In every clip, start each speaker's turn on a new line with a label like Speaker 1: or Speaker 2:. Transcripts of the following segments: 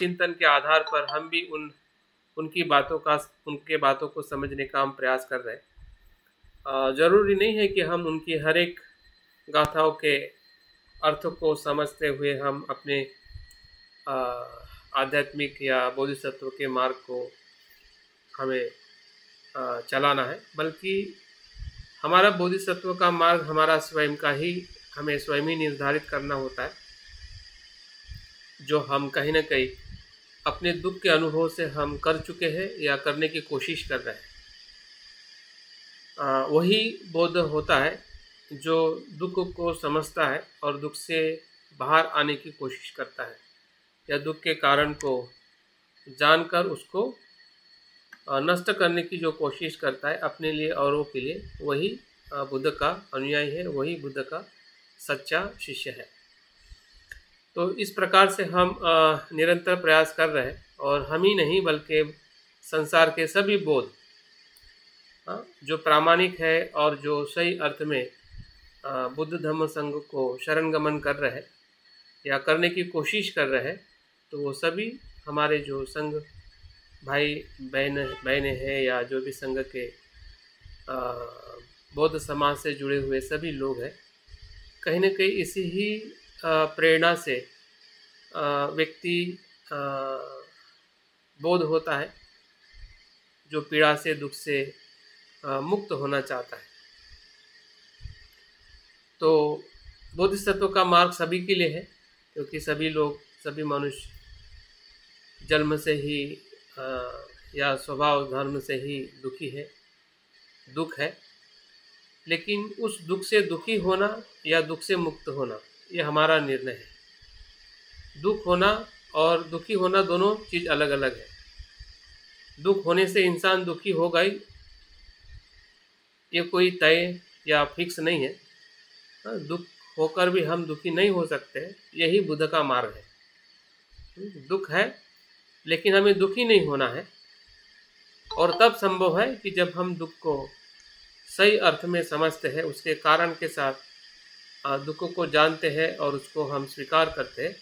Speaker 1: चिंतन के आधार पर हम भी उनके बातों को समझने का हम प्रयास कर रहे हैं। ज़रूरी नहीं है कि हम उनकी हर एक गाथाओं के अर्थ को समझते हुए हम अपने अ, आध्यात्मिक या बोधिसत्व के मार्ग को हमें चलाना है, बल्कि हमारा बोधिसत्व का मार्ग हमारा स्वयं का ही हमें स्वयं ही निर्धारित करना होता है, जो हम कहीं ना कहीं अपने दुख के अनुभव से हम कर चुके हैं या करने की कोशिश कर रहे हैं। वही बोध होता है जो दुख को समझता है और दुख से बाहर आने की कोशिश करता है, या दुख के कारण को जानकर उसको नष्ट करने की जो कोशिश करता है अपने लिए औरों के लिए, वही बुद्ध का अनुयायी है, वही बुद्ध का सच्चा शिष्य है। तो इस प्रकार से हम निरंतर प्रयास कर रहे हैं, और हम ही नहीं बल्कि संसार के सभी बोध जो प्रामाणिक है और जो सही अर्थ में बुद्ध धम्म संघ को शरण गमन कर रहे हैं या करने की कोशिश कर रहे हैं, तो वो सभी हमारे जो संघ भाई बहनें हैं या जो भी संघ के बौद्ध समाज से जुड़े हुए सभी लोग हैं, कहीं ना कहीं इसी ही प्रेरणा से व्यक्ति बोध होता है, जो पीड़ा से दुख से मुक्त होना चाहता है। तो बोधिसत्व का मार्ग सभी के लिए है, क्योंकि सभी मनुष्य जन्म से ही या स्वभाव धर्म से ही दुख है, लेकिन उस दुख से दुखी होना या दुख से मुक्त होना ये हमारा निर्णय है। दुख होना और दुखी होना दोनों चीज़ अलग अलग है। दुख होने से इंसान दुखी होगा ही, ये कोई तय या फिक्स नहीं है। दुख होकर भी हम दुखी नहीं हो सकते, यही बुद्ध का मार्ग है। दुख है लेकिन हमें दुखी नहीं होना है, और तब संभव है कि जब हम दुख को सही अर्थ में समझते हैं, उसके कारण के साथ दुख को जानते हैं और उसको हम स्वीकार करते हैं,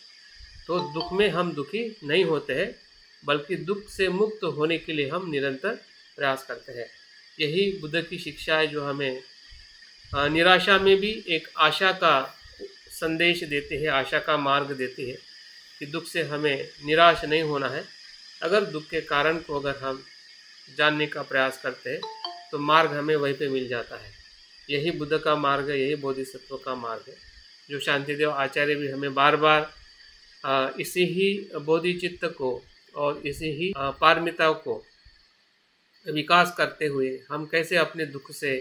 Speaker 1: तो दुख में हम दुखी नहीं होते हैं, बल्कि दुख से मुक्त होने के लिए हम निरंतर प्रयास करते हैं। यही बुद्ध की शिक्षा है, जो हमें निराशा में भी एक आशा का संदेश देती है, आशा का मार्ग देती है कि दुख से हमें निराश नहीं होना है। अगर दुख के कारण को अगर हम जानने का प्रयास करते हैं, तो मार्ग हमें वहीं पे मिल जाता है। यही बुद्ध का मार्ग है, यही बोधिसत्व का मार्ग है, जो शांतिदेव आचार्य भी हमें बार बार इसी ही बोधिचित्त को और इसी ही पारमिता को विकास करते हुए हम कैसे अपने दुख से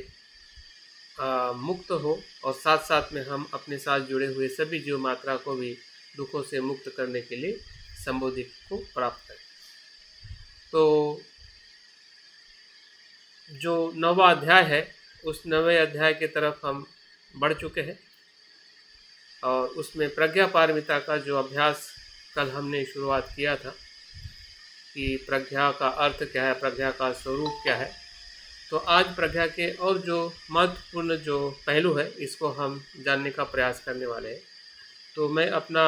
Speaker 1: मुक्त हो, और साथ साथ में हम अपने साथ जुड़े हुए सभी जीव मात्रा को भी दुखों से मुक्त करने के लिए संबोधि को प्राप्त करें। तो जो 9वां अध्याय है, उस 9वें अध्याय की तरफ हम बढ़ चुके हैं, और उसमें प्रज्ञा पारमिता का जो अभ्यास कल हमने शुरुआत किया था कि प्रज्ञा का अर्थ क्या है, प्रज्ञा का स्वरूप क्या है, तो आज प्रज्ञा के और जो महत्वपूर्ण जो पहलू है, इसको हम जानने का प्रयास करने वाले हैं। तो मैं अपना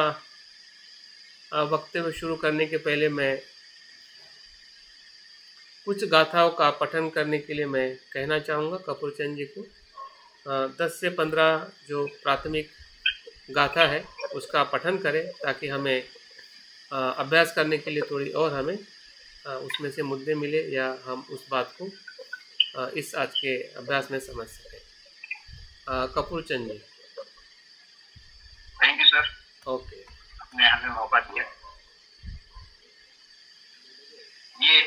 Speaker 1: वक्तव्य शुरू करने के पहले मैं कुछ गाथाओं का पठन करने के लिए मैं कहना चाहूँगा कपूर चंद जी को। 10 से 15 जो प्राथमिक गाथा है उसका पठन करें, ताकि हमें अभ्यास करने के लिए थोड़ी और हमें उसमें से मुद्दे मिले, या हम उस बात को इस आज के अभ्यास में समझ सकें। Kapoor Chand ji.
Speaker 2: Thank you sir.
Speaker 1: Okay,
Speaker 2: आपने हमें मौका दिया। ये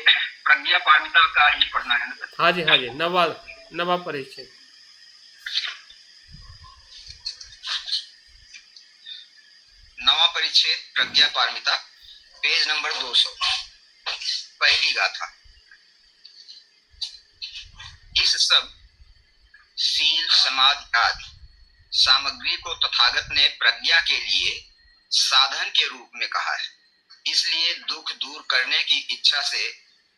Speaker 2: प्रज्ञा पारमिता का ही पढ़ना है ना?
Speaker 1: हाँ जी, नवा परिचय।
Speaker 2: नवा परिच्छेद प्रज्ञा पारमिता, पेज नंबर 200। पहली गाथा। इस सब शील समाधि आदि सामग्री को तथागत ने प्रज्ञा के लिए साधन के रूप में कहा है। इसलिए दुख दूर करने की इच्छा से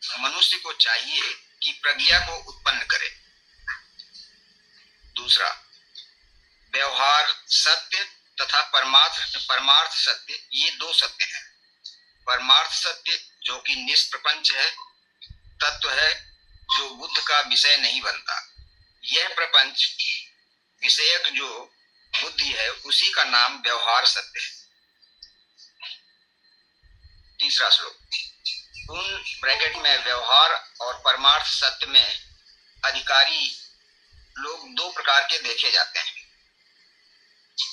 Speaker 2: मनुष्य को चाहिए कि प्रज्ञा को उत्पन्न करे। दूसरा, व्यवहार सत्य तथा परमार्थ सत्य, ये दो सत्य हैं। परमार्थ सत्य जो कि निष्प्रपंच है, तत्व है जो बुद्ध का विषय नहीं बनता। यह प्रपंच विषयक जो बुद्धि है उसी का नाम व्यवहार सत्य है। तीसरा श्लोक। उन ब्रैकेट में व्यवहार और परमार्थ सत्य में अधिकारी लोग दो प्रकार के देखे जाते हैं।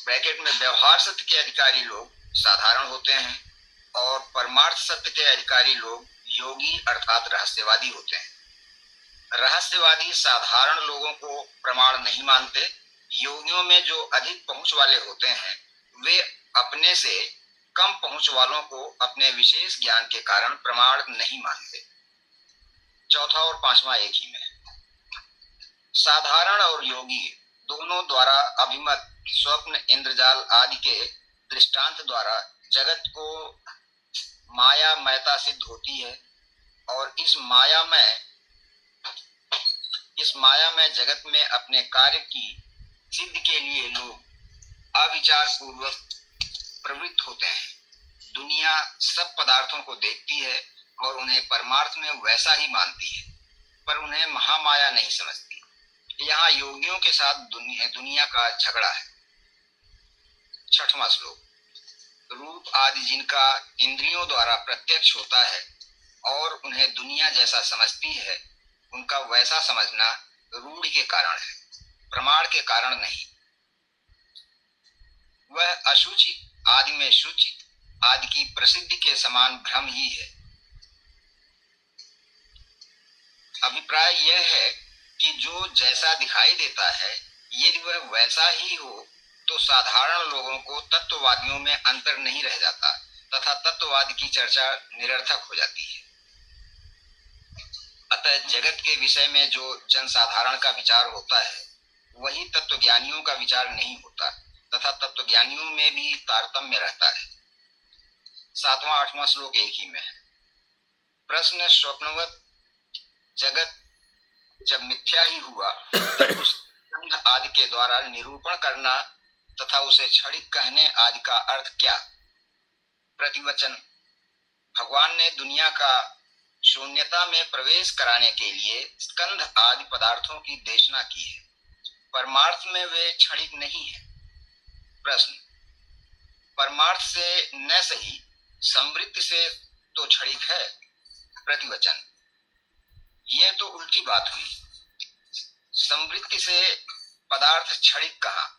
Speaker 2: ब्रैकेट में व्यवहार सत्य के अधिकारी लोग साधारण होते हैं और परमार्थ सत्य के अधिकारी लोग योगी अर्थात रहस्यवादी होते हैं। रहस्यवादी साधारण लोगों को प्रमाण नहीं मानते। योगियों में जो अधिक पहुंच वाले होते हैं वे अपने से कम पहुंच वालों को अपने विशेष ज्ञान के कारण प्रमाण नहीं मानते। चौथा और पांचवा एक ही में। साधारण और योगी दोनों द्वारा अभिमत स्वप्न, इंद्रजाल आदि के दृष्टांत द्वारा जगत को मायामयता सिद्ध होती है और इस मायामय जगत में अपने कार्य की सिद्धि के लिए लोग अविचार पूर्वक प्रवृत्त होते हैं। दुनिया सब पदार्थों को देखती है और उन्हें परमार्थ में वैसा ही मानती है, पर उन्हें महामाया नहीं समझती। यहाँ योगियों के साथ दुनिया का झगड़ा है। छठवां श्लोक। रूप आदि जिनका इंद्रियों द्वारा प्रत्यक्ष होता है और उन्हें दुनिया जैसा समझती है, उनका वैसा समझना रूढ़ि के कारण है, प्रमाण के कारण नहीं। वह अशुचि आदि में शुचि आदि की प्रसिद्धि के समान भ्रम ही है। अभिप्राय यह है कि जो जैसा दिखाई देता है यदि वह वैसा ही हो तो साधारण लोगों को तत्ववादियों में अंतर नहीं रह जाता तथा तत्ववाद की चर्चा निरर्थक हो जाती है। अतः जगत के विषय में जो जनसाधारण का विचार होता है वही तत्वज्ञानियों का विचार नहीं होता तथा तत्वज्ञानियों में भी तारतम्य रहता है। सातवां आठवां श्लोक एक ही में है। प्रश्न। स्वप्नवत जगत जब मिथ्या ही हुआ तब उस आदि के द्वारा निरूपण करना तथा उसे क्षणिक कहने आदि का अर्थ क्या? प्रतिवचन। भगवान ने दुनिया का शून्यता में प्रवेश कराने के लिए स्कंध आदि पदार्थों की देशना की है। परमार्थ में वे क्षणिक नहीं है। प्रश्न। परमार्थ से न सही संवृत्ति से तो क्षणिक है। प्रतिवचन। यह तो उल्टी बात हुई। संवृत्ति से पदार्थ क्षणिक कहा।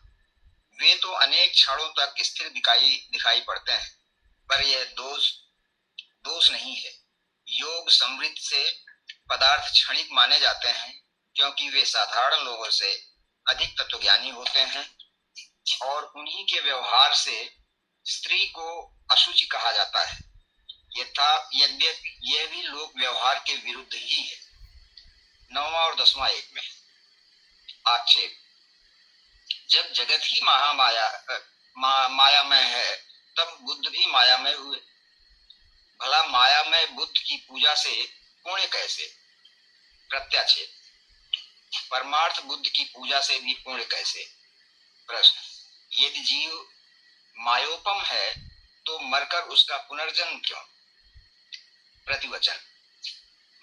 Speaker 2: वे तो अनेक क्षणों तक स्थिर दिखाई पड़ते हैं, पर यह दोष नहीं है। योग संवृत्ति से पदार्थ क्षणिक माने जाते हैं क्योंकि वे साधारण लोगों से अधिक तत्वज्ञानी होते हैं और उन्हीं के व्यवहार से स्त्री को अशुचि कहा जाता है। यद्यपि यह भी लोक व्यवहार के विरुद्ध ही है। नौवां और दसवां एक में। आक्षेप। जब जगत ही मायामय है तब बुद्ध भी मायामय हुए। भला मायामय बुद्ध की पूजा से पुण्य कैसे? प्रत्याक्षेप। परमार्थ बुद्ध की पूजा से भी पुण्य कैसे? प्रश्न। यदि जीव मायोपम है तो मरकर उसका पुनर्जन्म क्यों? प्रतिवचन।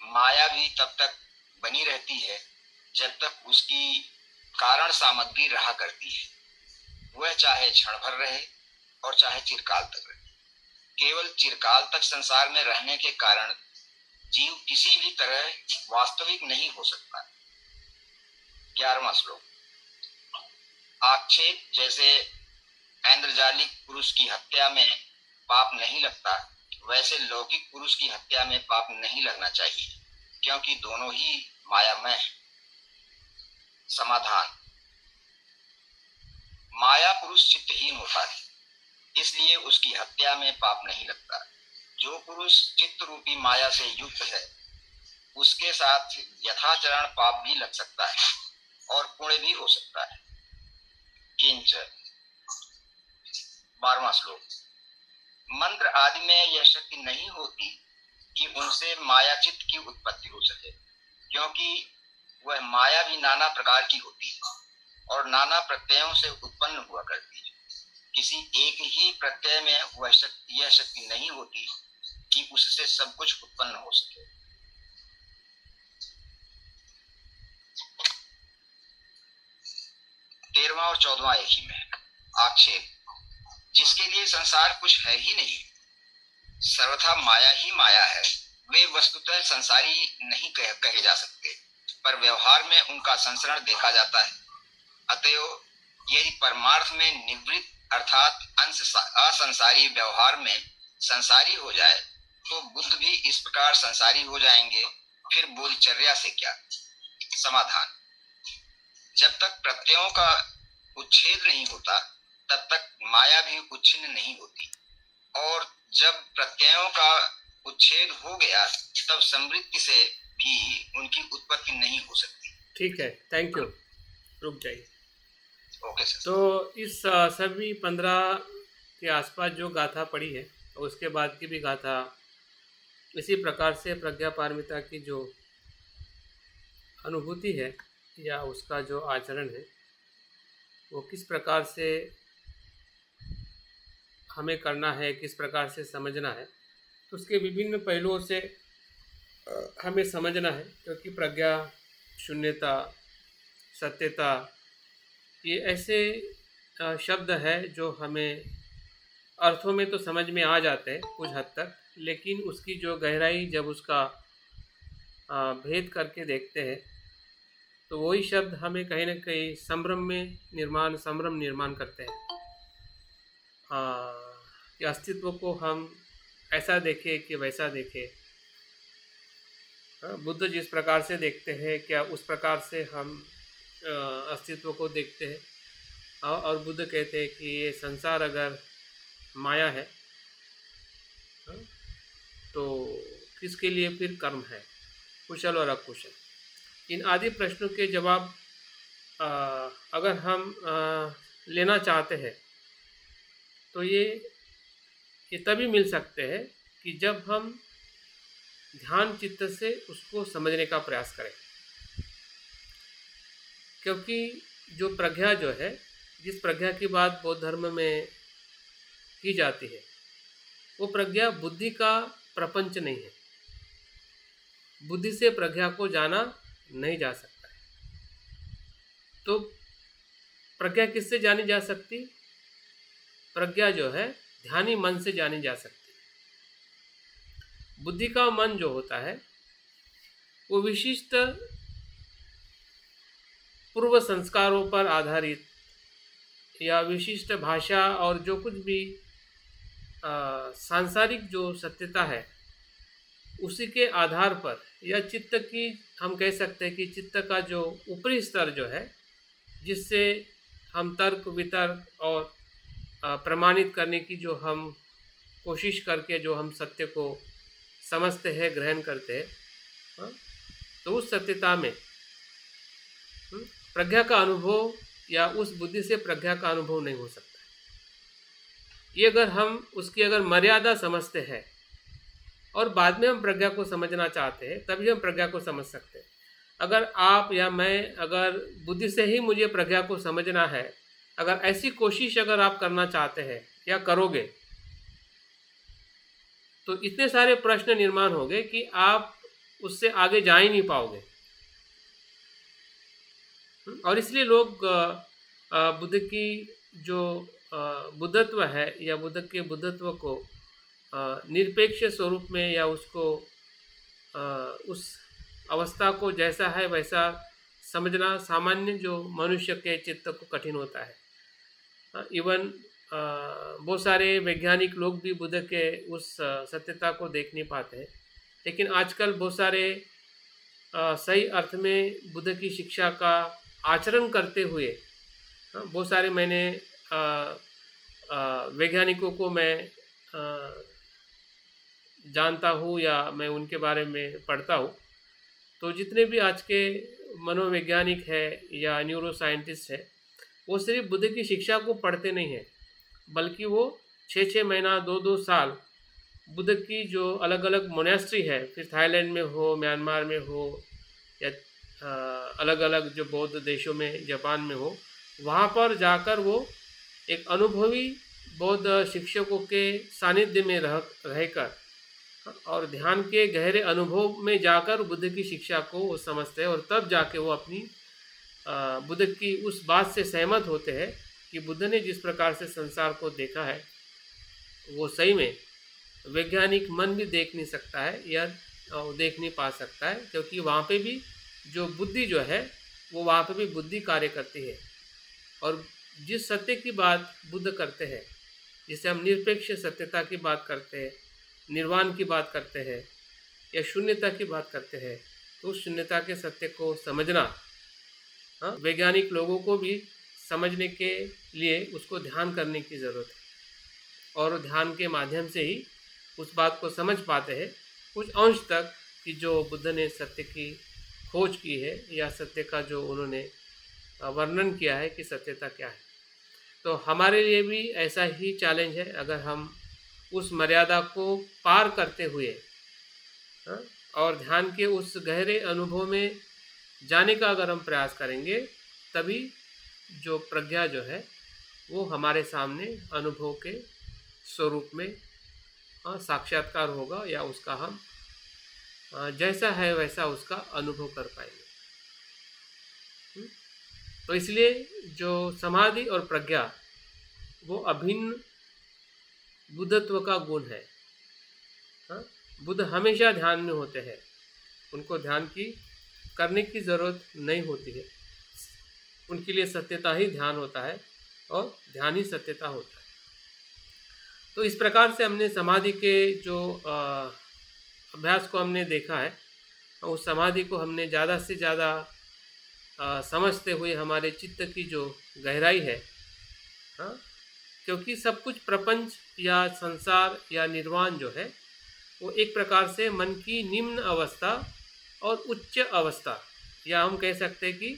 Speaker 2: माया भी तब तक बनी रहती है जब तक उसकी कारण सामग्री रहा करती है। वह चाहे क्षण भर रहे और चाहे चिरकाल तक रहे। केवल चिरकाल तक संसार में रहने के कारण जीव किसी भी तरह वास्तविक नहीं हो सकता। 11वां श्लोक। आक्षेप। जैसे ऐन्द्रजालिक पुरुष की हत्या में पाप नहीं लगता, वैसे लौकिक पुरुष की हत्या में पाप नहीं लगना चाहिए क्योंकि दोनों ही मायामय हैं। समाधान। माया पुरुष चित्तहीन होता है, इसलिए उसकी हत्या में पाप नहीं लगता। जो पुरुष चित्त रूपी माया से युक्त है उसके साथ यथाचरण पाप भी लग सकता है और पुण्य भी हो सकता है। किंच। 12वां श्लोक। मंत्र आदि में यह शक्ति नहीं होती कि उनसे माया चित्त की उत्पत्ति हो सके, क्योंकि वह माया भी नाना प्रकार की होती है और नाना प्रत्ययों से उत्पन्न हुआ करती है। किसी एक ही प्रत्यय में यह शक्ति नहीं होती कि उससे सब कुछ उत्पन्न हो सके। तेरहवां और चौदहवां एक ही में। आक्षेप, जिसके लिए संसार कुछ है ही नहीं, सर्वथा माया ही माया है, वे वस्तुतः संसारी नहीं कहे जा सकते, पर व्यवहार में उनका संसरण देखा जाता है। अतएव यदि परमार्थ में निवृत्त अर्थात असंसारी व्यवहार में संसारी हो जाए तो बुद्ध भी इस प्रकार संसारी हो जाएंगे, फिर बोधचर्या से क्या? समाधान, जब तक प्रत्ययों का उच्छेद नहीं होता तब तक माया भी उच्छिन्न नहीं होती, और जब प्रत्ययों का उच्छेद हो गया तब समृद्धि से भी उनकी उत्पत्ति नहीं हो सकती।
Speaker 1: ठीक है, थैंक यू, रुक जाइए।
Speaker 2: Okay sir.
Speaker 1: तो इस सभी 15 के आसपास जो गाथा पड़ी है, उसके बाद की भी गाथा इसी प्रकार से प्रज्ञा पारमिता की जो अनुभूति है या उसका जो आचरण है वो किस प्रकार से हमें करना है, किस प्रकार से समझना है, तो उसके विभिन्न पहलुओं से हमें समझना है। क्योंकि प्रज्ञा, शून्यता, सत्यता, ये ऐसे शब्द है जो हमें अर्थों में तो समझ में आ जाते हैं कुछ हद तक, लेकिन उसकी जो गहराई जब उसका भेद करके देखते हैं तो वही शब्द हमें कहीं ना कहीं संभ्रम निर्माण करते हैं। कि अस्तित्व को हम ऐसा देखें कि वैसा देखें। बुद्ध जिस प्रकार से देखते हैं क्या उस प्रकार से हम अस्तित्व को देखते हैं। और बुद्ध कहते हैं कि ये संसार अगर माया है तो किसके लिए फिर कर्म है, कुशल और अकुशल। इन आदि प्रश्नों के जवाब अगर हम लेना चाहते हैं तो ये तभी मिल सकते हैं कि जब हम ध्यान चित्त से उसको समझने का प्रयास करें। क्योंकि जो प्रज्ञा जो है, जिस प्रज्ञा की बात बौद्ध धर्म में की जाती है, वो प्रज्ञा बुद्धि का प्रपंच नहीं है। बुद्धि से प्रज्ञा को जाना नहीं जा सकता है। तो प्रज्ञा किससे जानी जा सकती? प्रज्ञा जो है ध्यानी मन से जानी जा सकती है। बुद्धि का मन जो होता है वो विशिष्ट पूर्व संस्कारों पर आधारित या विशिष्ट भाषा और जो कुछ भी सांसारिक जो सत्यता है उसी के आधार पर, या चित्त की हम कह सकते हैं कि चित्त का जो ऊपरी स्तर जो है जिससे हम तर्क वितर्क और प्रमाणित करने की जो हम कोशिश करके जो हम सत्य को समझते हैं, ग्रहण करते हैं, तो उस सत्यता में प्रज्ञा का अनुभव या उस बुद्धि से प्रज्ञा का अनुभव नहीं हो सकता। ये अगर हम उसकी अगर मर्यादा समझते हैं और बाद में हम प्रज्ञा को समझना चाहते हैं तभी हम प्रज्ञा को समझ सकते हैं। अगर आप या मैं अगर बुद्धि से ही मुझे प्रज्ञा को समझना है, अगर ऐसी कोशिश अगर आप करना चाहते हैं या करोगे तो इतने सारे प्रश्न निर्माण होंगे कि आप उससे आगे जा ही नहीं पाओगे। और इसलिए लोग बुद्ध की जो बुद्धत्व है या बुद्ध के बुद्धत्व को निरपेक्ष स्वरूप में या उसको उस अवस्था को जैसा है वैसा समझना सामान्य जो मनुष्य के चित्त को कठिन होता है। इवन बहुत सारे वैज्ञानिक लोग भी बुद्ध के उस सत्यता को देख नहीं पाते हैं। लेकिन आजकल बहुत सारे सही अर्थ में बुद्ध की शिक्षा का आचरण करते हुए बहुत सारे मैंने वैज्ञानिकों को मैं जानता हूँ या मैं उनके बारे में पढ़ता हूँ। तो जितने भी आज के मनोवैज्ञानिक है या न्यूरो साइंटिस्ट है वो सिर्फ बुद्ध की शिक्षा को पढ़ते नहीं हैं, बल्कि वो 6-6 महीना 2-2 साल बुद्ध की जो अलग अलग मोनेस्ट्री है, फिर थाईलैंड में हो, म्यांमार में हो या अलग अलग जो बौद्ध देशों में, जापान में हो, वहाँ पर जाकर वो एक अनुभवी बौद्ध शिक्षकों के सानिध्य में रहकर और ध्यान के गहरे अनुभव में जाकर बुद्ध की शिक्षा को वो समझते हैं और तब जाके वो अपनी बुद्ध की उस बात से सहमत होते हैं कि बुद्ध ने जिस प्रकार से संसार को देखा है वो सही में वैज्ञानिक मन भी देख नहीं सकता है या देख नहीं पा सकता है, क्योंकि वहाँ पे भी जो बुद्धि जो है वो वहाँ पे भी बुद्धि कार्य करती है। और जिस सत्य की बात बुद्ध करते हैं, जिसे हम निरपेक्ष सत्यता की बात करते हैं, निर्वाण की बात करते हैं या शून्यता की बात करते हैं, तो उस शून्यता के सत्य को समझना वैज्ञानिक लोगों को भी समझने के लिए उसको ध्यान करने की ज़रूरत है और ध्यान के माध्यम से ही उस बात को समझ पाते हैं कुछ अंश तक कि जो बुद्ध ने सत्य की खोज की है या सत्य का जो उन्होंने वर्णन किया है कि सत्यता क्या है। तो हमारे लिए भी ऐसा ही चैलेंज है, अगर हम उस मर्यादा को पार करते हुए और ध्यान के उस गहरे अनुभव में जाने का अगर हम प्रयास करेंगे, तभी जो प्रज्ञा जो है वो हमारे सामने अनुभव के स्वरूप में साक्षात्कार होगा या उसका हम जैसा है वैसा उसका अनुभव कर पाएंगे। तो इसलिए जो समाधि और प्रज्ञा वो अभिन्न बुद्धत्व का गुण है। बुद्ध हमेशा ध्यान में होते हैं, उनको ध्यान की करने की ज़रूरत नहीं होती है, उनके लिए सत्यता ही ध्यान होता है और ध्यान ही सत्यता होता है। तो इस प्रकार से हमने समाधि के जो अभ्यास को हमने देखा है, उस समाधि को हमने ज़्यादा से ज़्यादा समझते हुए हमारे चित्त की जो गहराई है, क्योंकि सब कुछ प्रपंच या संसार या निर्वाण जो है वो एक प्रकार से मन की निम्न अवस्था और उच्च अवस्था, या हम कह सकते हैं कि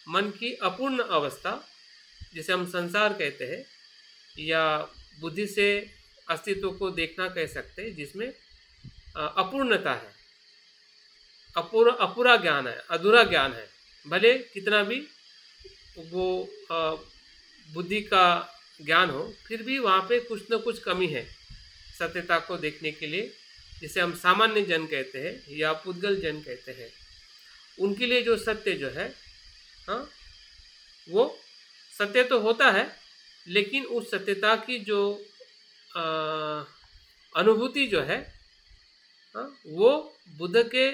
Speaker 1: मन की अपूर्ण अवस्था, जिसे हम संसार कहते हैं, या बुद्धि से अस्तित्व को देखना कह सकते हैं, जिसमें अपूर्णता है, अपूरा ज्ञान है, अधूरा ज्ञान है। भले कितना भी वो बुद्धि का ज्ञान हो, फिर भी वहाँ पे कुछ न कुछ कमी है सत्यता को देखने के लिए, जिसे हम सामान्य जन कहते हैं या पुद्गल जन कहते हैं। उनके लिए जो सत्य जो है वो सत्य तो होता है, लेकिन उस सत्यता की जो अनुभूति जो है वो बुद्ध के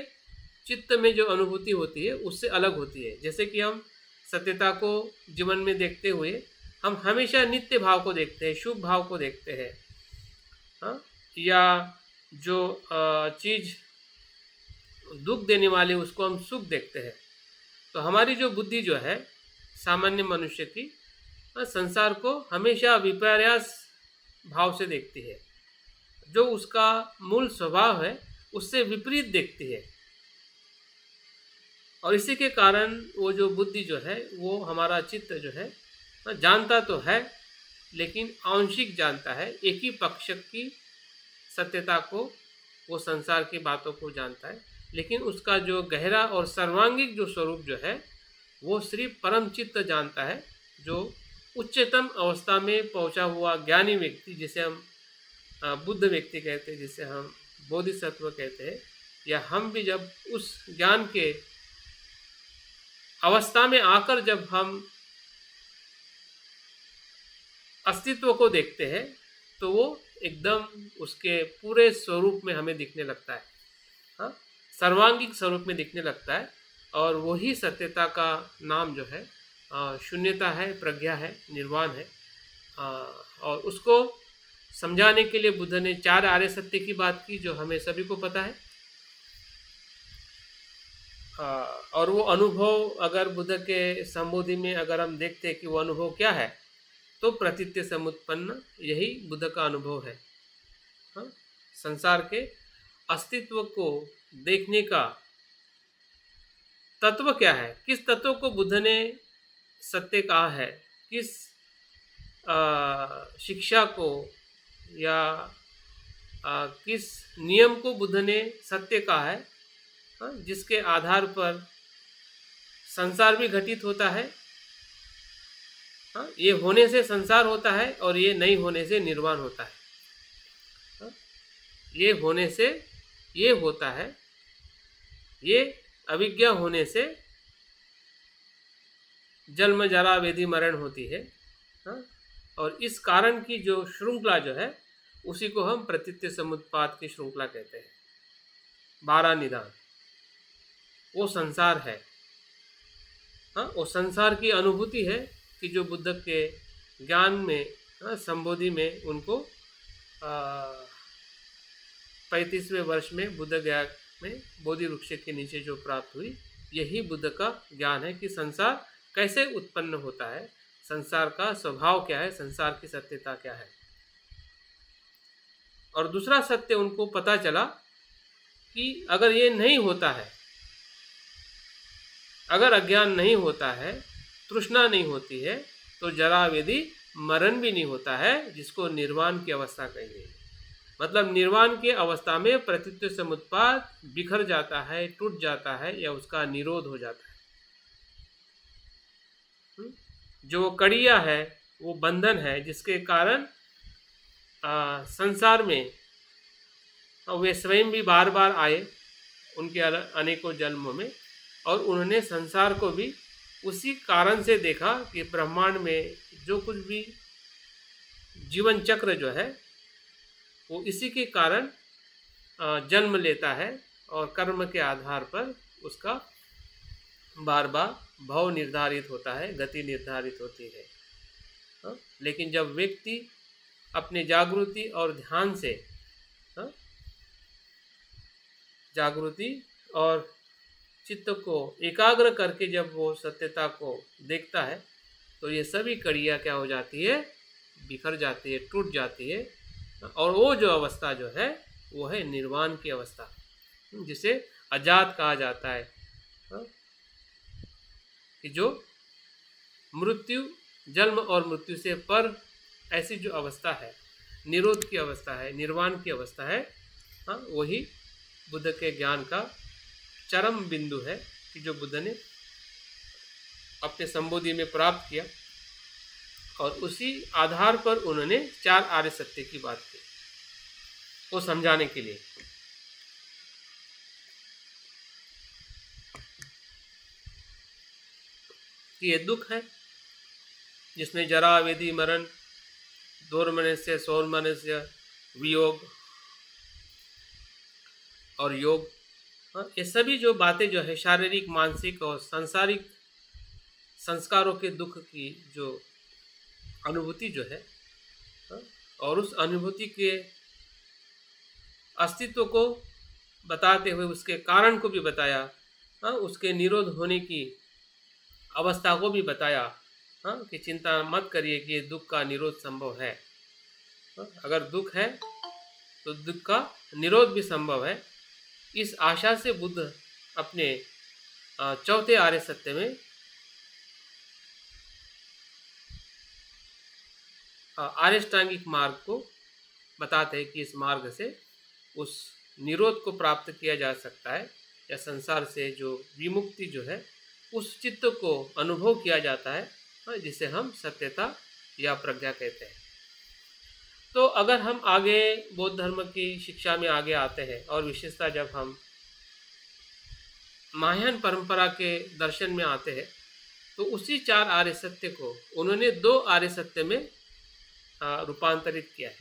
Speaker 1: चित्त में जो अनुभूति होती है उससे अलग होती है। जैसे कि हम सत्यता को जीवन में देखते हुए हम हमेशा नित्य भाव को देखते हैं, शुभ भाव को देखते हैं, या जो चीज़ दुख देने वाली उसको हम सुख देखते हैं। तो हमारी जो बुद्धि जो है सामान्य मनुष्य की संसार को हमेशा विपर्यास भाव से देखती है, जो उसका मूल स्वभाव है उससे विपरीत देखती है। और इसी के कारण वो जो बुद्धि जो है वो हमारा चित्त जो है जानता तो है, लेकिन आंशिक जानता है, एक ही पक्ष की सत्यता को, वो संसार की बातों को जानता है, लेकिन उसका जो गहरा और सर्वांगिक जो स्वरूप जो है वो सिर्फ परम चित्त जानता है, जो उच्चतम अवस्था में पहुंचा हुआ ज्ञानी व्यक्ति, जिसे हम बुद्ध व्यक्ति कहते हैं, जिसे हम बोधिसत्व कहते हैं, या हम भी जब उस ज्ञान के अवस्था में आकर जब हम अस्तित्व को देखते हैं तो वो एकदम उसके पूरे स्वरूप में हमें दिखने लगता है, सर्वांगिक स्वरूप में दिखने लगता है। और वही सत्यता का नाम जो है शून्यता है, प्रज्ञा है, निर्वाण है। और उसको समझाने के लिए बुद्ध ने 4 आर्य सत्य की बात की, जो हमें सभी को पता है। और वो अनुभव अगर बुद्ध के संबोधि में अगर हम देखते हैं कि वो अनुभव क्या है, तो प्रतीत्य समुत्पन्न यही बुद्ध का अनुभव है। संसार के अस्तित्व को देखने का तत्व क्या है, किस तत्व को बुद्ध ने सत्य कहा है, किस शिक्षा को या किस नियम को बुद्ध ने सत्य कहा है, जिसके आधार पर संसार भी घटित होता है। ये होने से संसार होता है और ये नहीं होने से निर्वाण होता है। ये होने से ये होता है, ये अविज्ञा होने से जन्म जरा व्याधि मरण होती है। हाँ? और इस कारण की जो श्रृंखला जो है उसी को हम प्रतीत्य समुत्पाद की श्रृंखला कहते हैं। 12 निदान वो संसार है। हाँ, वो संसार की अनुभूति है कि जो बुद्ध के ज्ञान में, संबोधि में उनको 35वें वर्ष में बुद्ध गया में बोधि वृक्ष के नीचे जो प्राप्त हुई, यही बुद्ध का ज्ञान है कि संसार कैसे उत्पन्न होता है, संसार का स्वभाव क्या है, संसार की सत्यता क्या है। और दूसरा सत्य उनको पता चला कि अगर ये नहीं होता है, अगर अज्ञान नहीं होता है, तृष्णा नहीं होती है, तो जरा व्याधि मरण भी नहीं होता है, जिसको निर्वाण की अवस्था कहेंगे। मतलब निर्वाण की अवस्था में प्रतीत्य समुत्पाद बिखर जाता है, टूट जाता है, या उसका निरोध हो जाता है। जो कड़िया है वो बंधन है, जिसके कारण संसार में वे स्वयं भी बार बार आए उनके अनेकों जन्मों में, और उन्होंने संसार को भी उसी कारण से देखा कि ब्रह्मांड में जो कुछ भी जीवन चक्र जो है वो इसी के कारण जन्म लेता है, और कर्म के आधार पर उसका बार बार भाव निर्धारित होता है, गति निर्धारित होती है। लेकिन जब व्यक्ति अपने जागृति और ध्यान से, जागृति और चित्त को एकाग्र करके जब वो सत्यता को देखता है, तो ये सभी कड़ियाँ क्या हो जाती है, बिखर जाती है, टूट जाती है। और वो जो अवस्था जो है वो है निर्वाण की अवस्था, जिसे अजात कहा जाता है। कि जो मृत्यु, जन्म और मृत्यु से पर ऐसी जो अवस्था है, निरोध की अवस्था है, निर्वाण की अवस्था है, वही बुद्ध के ज्ञान का चरम बिंदु है कि जो बुद्ध ने अपने संबोधि में प्राप्त किया। और उसी आधार पर उन्होंने 4 आर्य सत्य की बात की, वो समझाने के लिए। कि ये दुख है जिसमें जरा व्याधि मरण, दोर्मनस्य, सौर्मनस्य, वियोग और योग, ये सभी जो बातें जो है शारीरिक, मानसिक और सांसारिक संस्कारों के दुख की जो अनुभूति जो है, और उस अनुभूति के अस्तित्व को बताते हुए उसके कारण को भी बताया, उसके निरोध होने की अवस्था को भी बताया, कि चिंता मत करिए कि दुख का निरोध संभव है। अगर दुख है तो दुख का निरोध भी संभव है। इस आशा से बुद्ध अपने 4थे आर्य सत्य में आर्यष्टांगिक मार्ग को बताते हैं कि इस मार्ग से उस निरोध को प्राप्त किया जा सकता है, या संसार से जो विमुक्ति जो है उस चित्त को अनुभव किया जाता है, जिसे हम सत्यता या प्रज्ञा कहते हैं। तो अगर हम आगे बौद्ध धर्म की शिक्षा में आगे आते हैं, और विशेषता जब हम महायान परंपरा के दर्शन में आते हैं, तो उसी 4 आर्य सत्य को उन्होंने 2 आर्य सत्य में रूपांतरित किया है।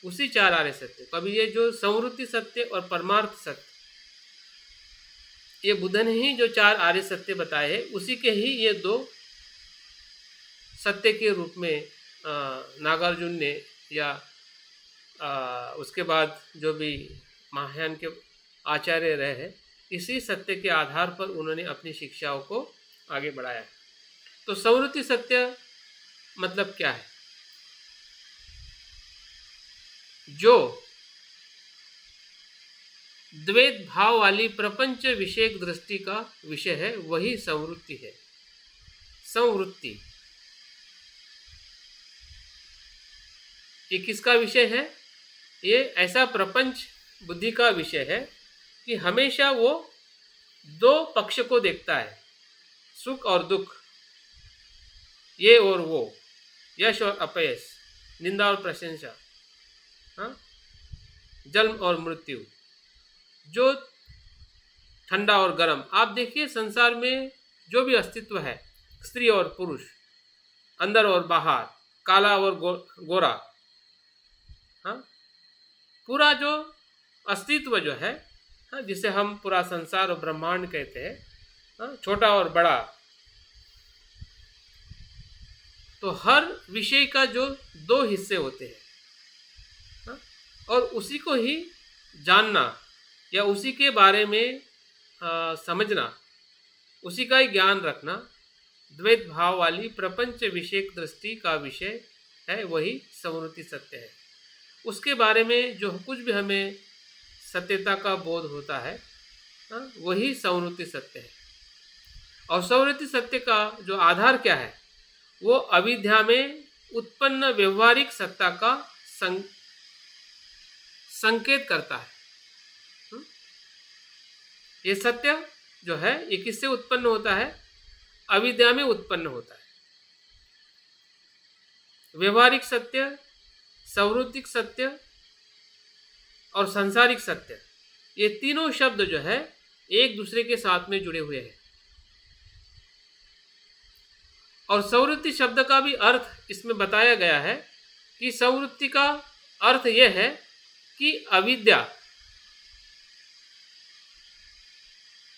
Speaker 1: उसी 4 आर्य सत्य, कभी ये जो संवृत्ति सत्य और परमार्थ सत्य, ये बुद्ध ने ही जो 4 आर्य सत्य बताए हैं, उसी के ही ये 2 सत्य के रूप में नागार्जुन ने, या उसके बाद जो भी महायान के आचार्य रहे हैं, इसी सत्य के आधार पर उन्होंने अपनी शिक्षाओं को आगे बढ़ाया। तो संवृत्ति सत्य मतलब क्या है? जो द्वैत भाव वाली प्रपंच विषयक दृष्टि का विषय है, वही संवृत्ति है। संवृत्ति ये किसका विषय है? ये ऐसा प्रपंच बुद्धि का विषय है कि हमेशा वो 2 पक्ष को देखता है, सुख और दुख, ये और वो, यश और अपयश, निंदा और प्रशंसा। जन्म और मृत्यु, जो ठंडा और गर्म। आप देखिए संसार में जो भी अस्तित्व है, स्त्री और पुरुष, अंदर और बाहर, काला और गोरा, हाँ, पूरा जो अस्तित्व जो है, हाँ, जिसे हम पूरा संसार और ब्रह्मांड कहते हैं, हाँ, छोटा और बड़ा, तो हर विषय का जो दो हिस्से होते हैं, हाँ, और उसी को ही जानना या उसी के बारे में समझना, उसी का ही ज्ञान रखना, द्वैत भाव वाली प्रपंच विषयक दृष्टि का विषय है, वही समृद्धि सत्य है। उसके बारे में जो कुछ भी हमें सत्यता का बोध होता है, वही समृद्धि सत्य है। और समृद्धि सत्य का जो आधार क्या है, वो अविद्या में उत्पन्न व्यवहारिक सत्ता का संकेत करता है। ये सत्य जो है, ये किससे उत्पन्न होता है? अविद्या में उत्पन्न होता है। व्यवहारिक सत्य, सौवृत्तिक सत्य और सांसारिक सत्य, ये तीनों शब्द जो है एक दूसरे के साथ में जुड़े हुए हैं। और सौवृत्ति शब्द का भी अर्थ इसमें बताया गया है कि सौवृत्ति का अर्थ यह है कि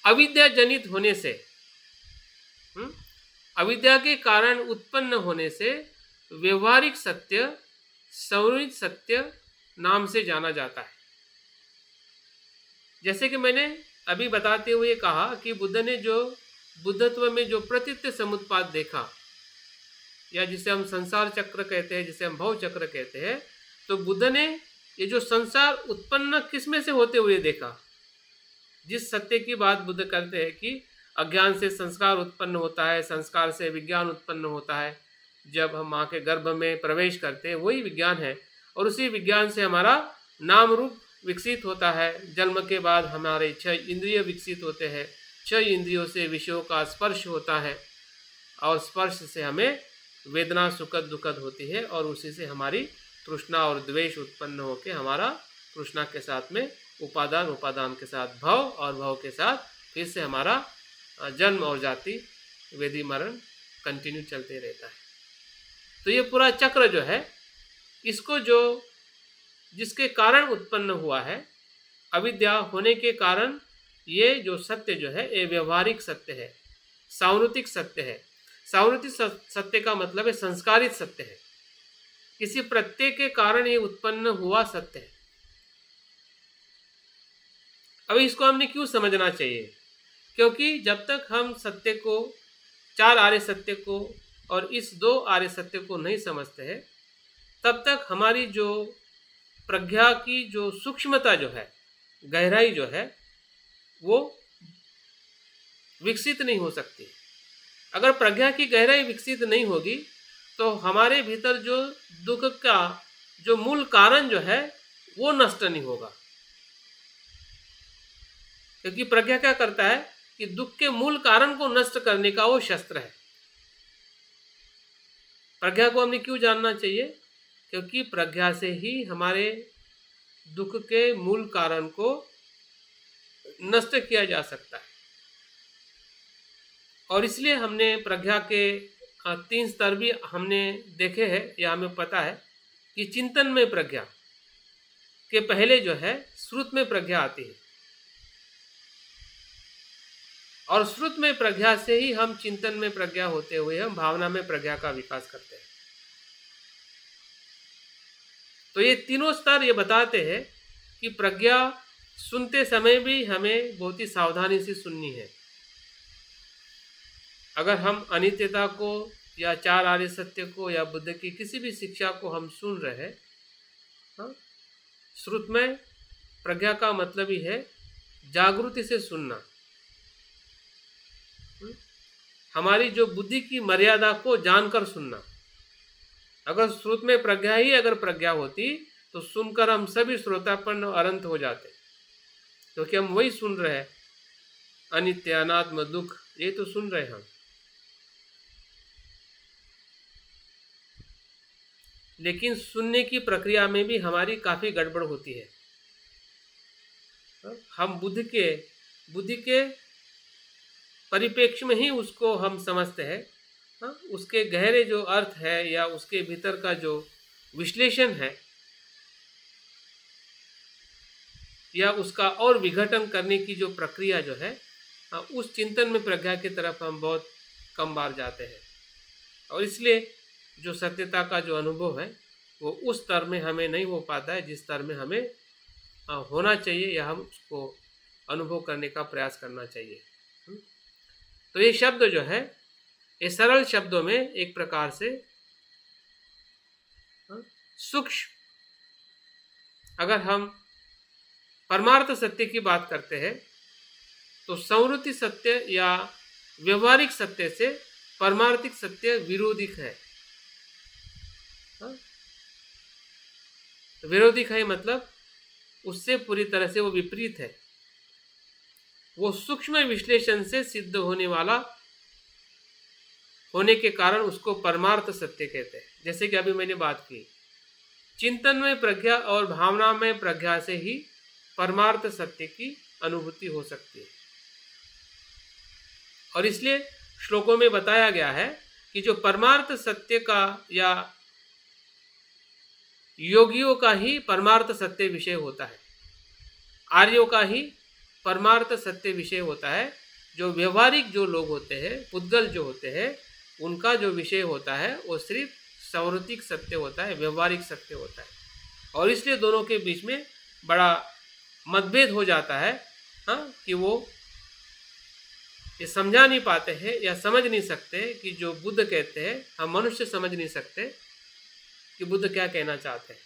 Speaker 1: अविद्या जनित होने से, अविद्या के कारण उत्पन्न होने से व्यवहारिक सत्य सौवृत्त सत्य नाम से जाना जाता है। जैसे कि मैंने अभी बताते हुए कहा कि बुद्ध ने जो बुद्धत्व में जो प्रतीत्य समुत्पाद देखा, या जिसे हम संसार चक्र कहते हैं, जिसे हम भव चक्र कहते हैं, तो बुद्ध ने ये जो संसार उत्पन्न किसमें से होते हुए देखा। जिस सत्य की बात बुद्ध करते हैं कि अज्ञान से संस्कार उत्पन्न होता है, संस्कार से विज्ञान उत्पन्न होता है, जब हम माँ के गर्भ में प्रवेश करते हैं वही विज्ञान है, और उसी विज्ञान से हमारा नाम रूप विकसित होता है। जन्म के बाद हमारे 6 इंद्रिय विकसित होते हैं, 6 इंद्रियों से विषयों का स्पर्श होता है, और स्पर्श से हमें वेदना सुखद दुखद होती है, और उसी से हमारी तृष्णा और द्वेष उत्पन्न होकर हमारा तृष्णा के साथ में उपादान, उपादान के साथ भव, और भव के साथ फिर से हमारा जन्म और जाति, वेदी मरण कंटिन्यू चलते रहता है। तो ये पूरा चक्र जो है, इसको जो जिसके कारण उत्पन्न हुआ है, अविद्या होने के कारण, ये जो सत्य जो है ये व्यवहारिक सत्य है, सांवृतिक सत्य है। सांवृतिक सत्य का मतलब है संस्कारित सत्य है, किसी प्रत्यय के कारण ये उत्पन्न हुआ सत्य है। अब इसको हमने क्यों समझना चाहिए? क्योंकि जब तक हम सत्य को, 4 आर्य सत्य को और इस 2 आर्य सत्य को नहीं समझते हैं, तब तक हमारी जो प्रज्ञा की जो सूक्ष्मता जो है, गहराई जो है, वो विकसित नहीं हो सकती। अगर प्रज्ञा की गहराई विकसित नहीं होगी तो हमारे भीतर जो दुख का जो मूल कारण जो है वो नष्ट नहीं होगा। क्योंकि प्रज्ञा क्या करता है कि दुख के मूल कारण को नष्ट करने का वो शस्त्र है। प्रज्ञा को हमने क्यों जानना चाहिए? क्योंकि प्रज्ञा से ही हमारे दुख के मूल कारण को नष्ट किया जा सकता है। और इसलिए हमने प्रज्ञा के 3 स्तर भी हमने देखे हैं, या हमें पता है कि चिंतन में प्रज्ञा के पहले जो है श्रुत में प्रज्ञा आती है, और श्रुत में प्रज्ञा से ही हम चिंतन में प्रज्ञा होते हुए हम भावना में प्रज्ञा का विकास करते हैं। तो ये तीनों स्तर ये बताते हैं कि प्रज्ञा सुनते समय भी हमें बहुत ही सावधानी से सुननी है। अगर हम अनित्यता को या 4 आर्य सत्य को या बुद्ध की किसी भी शिक्षा को हम सुन रहे हैं, श्रुत में प्रज्ञा का मतलब ही है जागृति से सुनना, हमारी जो बुद्धि की मर्यादा को जानकर सुनना। अगर श्रुत में प्रज्ञा ही अगर प्रज्ञा होती तो सुनकर हम सभी श्रोतापन्न अनंत हो जाते, क्योंकि हम वही सुन रहे हैं, अनित्य अनात्म दुख, ये तो सुन रहे हम। लेकिन सुनने की प्रक्रिया में भी हमारी काफ़ी गड़बड़ होती है। हम बुद्धि के परिप्रेक्ष्य में ही उसको हम समझते हैं। उसके गहरे जो अर्थ है या उसके भीतर का जो विश्लेषण है या उसका और विघटन करने की जो प्रक्रिया जो है, उस चिंतन में प्रज्ञा की तरफ हम बहुत कम बार जाते हैं। और इसलिए जो सत्यता का जो अनुभव है वो उस स्तर में हमें नहीं हो पाता है जिस स्तर में हमें होना चाहिए या हम उसको अनुभव करने का प्रयास करना चाहिए। तो ये शब्द जो है, ये सरल शब्दों में एक प्रकार से सूक्ष्म, अगर हम परमार्थ सत्य की बात करते हैं तो संवृत्ति सत्य या व्यवहारिक सत्य से परमार्थिक सत्य विरोधिक है। विरोधिक है मतलब उससे पूरी तरह से वो विपरीत है। वो सूक्ष्म विश्लेषण से सिद्ध होने वाला होने के कारण उसको परमार्थ सत्य कहते हैं। जैसे कि अभी मैंने बात की, चिंतन में प्रज्ञा और भावना में प्रज्ञा से ही परमार्थ सत्य की अनुभूति हो सकती है। और इसलिए श्लोकों में बताया गया है कि जो परमार्थ सत्य का या योगियों का ही परमार्थ सत्य विषय होता है, आर्यों का ही परमार्थ सत्य विषय होता है। जो व्यवहारिक जो लोग होते हैं, पुद्गल जो होते हैं, उनका जो विषय होता है वो सिर्फ संवृत्तिक सत्य होता है, व्यवहारिक सत्य होता है। और इसलिए दोनों के बीच में बड़ा मतभेद हो जाता है कि वो ये समझा नहीं पाते हैं या समझ नहीं सकते कि जो बुद्ध कहते हैं, हम मनुष्य समझ नहीं सकते कि बुद्ध क्या कहना चाहते हैं।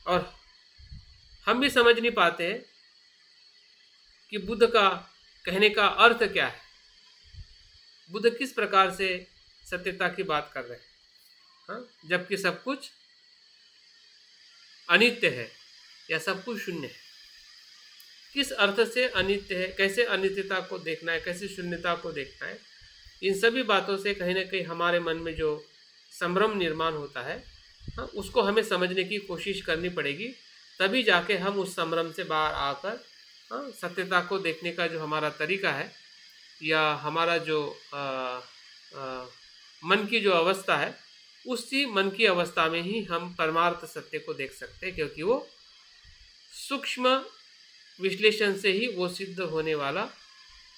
Speaker 1: और हम भी समझ नहीं पाते हैं कि बुद्ध का कहने का अर्थ क्या है, बुद्ध किस प्रकार से सत्यता की बात कर रहे हैं, जबकि सब कुछ अनित्य है या सब कुछ शून्य है। किस अर्थ से अनित्य है, कैसे अनित्यता को देखना है, कैसे शून्यता को देखना है, इन सभी बातों से कहीं ना कहीं हमारे मन में जो संभ्रम निर्माण होता है, उसको हमें समझने की कोशिश करनी पड़ेगी। तभी जाके हम उस संभ्रम से बाहर आकर सत्यता को देखने का जो हमारा तरीका है या हमारा जो मन की जो अवस्था है, उसी मन की अवस्था में ही हम परमार्थ सत्य को देख सकते हैं, क्योंकि वो सूक्ष्म विश्लेषण से ही वो सिद्ध होने वाला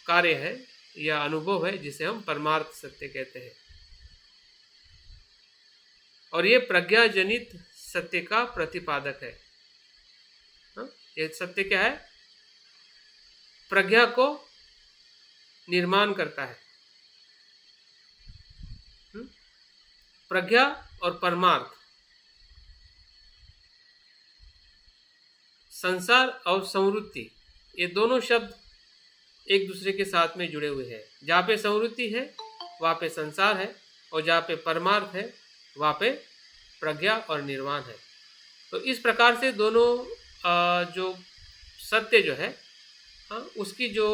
Speaker 1: कार्य है या अनुभव है जिसे हम परमार्थ सत्य कहते हैं। और ये प्रज्ञाजनित सत्य का प्रतिपादक है। ये सत्य क्या है? प्रज्ञा को निर्माण करता है। प्रज्ञा और परमार्थ, संसार और संवृत्ति, ये दोनों शब्द एक दूसरे के साथ में जुड़े हुए हैं। जहाँ पे संवृत्ति है वहाँ पे संसार है, और जहाँ पे परमार्थ है वहाँ पे प्रज्ञा और निर्वाण है। तो इस प्रकार से दोनों जो सत्य जो है, उसकी जो